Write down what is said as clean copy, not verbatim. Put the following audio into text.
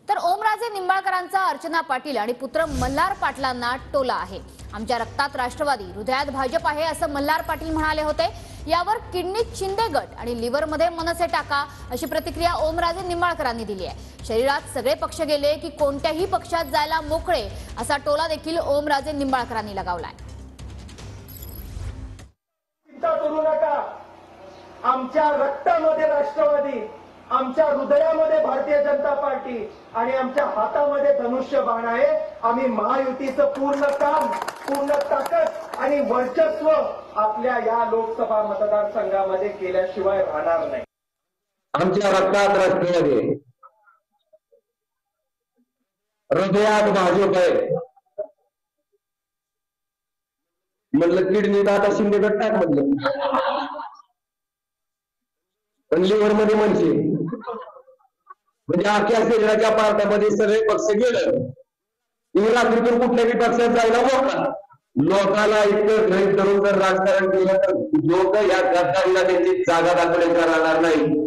तर ओमराजे निंबाळकरांचा अर्चना पाटील आणि पुत्र मल्हार पाटलांना टोला आहे। आमच्या रक्तात राष्ट्रवादी, हृदयात भाजप आहे असं मल्हार पाटील म्हणाले होते। यावर किडनीत शिंदे गट आणि लिव्हरमध्ये मनसे टाका अशी प्रतिक्रिया ओमराजे निंबाळकरांनी दिली आहे। शरीरात सगळे पक्ष गेले की कोणत्याही पक्षात जायला मोकळे असा टोला देखील ओमराजे निंबाळकरांनी लगावलाय। चिंता करू नका, आमच्या रक्तामध्ये राष्ट्रवादी, आमच्या हृदयामध्ये भारतीय जनता पार्टी आणि आमच्या हातामध्ये धनुष्यबाण आहे। आम्ही महायुतीचं पूर्ण काम, पूर्ण ताकद आणि वर्चस्व आपल्या या लोकसभा मतदारसंघामध्ये केल्याशिवाय राहणार नाही। आमच्या रक्तात राष्ट्रवादी आहे, हृदयात भाजप आहे। म्हटलं किडनीत आता शिंदे गट टाक म्हटलं, पण लिव्हर मध्ये मनसे, म्हणजे अख्ख्या शरीराच्या पार्टामध्ये सगळे पक्ष गेलं की रात्रीतून कुठल्याही पक्षात जायला मोका। लोकांना इतकं घरी धरून जर राजकारण केलं तर लोक या गद्दारीला त्यांची जागा दाखवण्याचा राहणार नाही।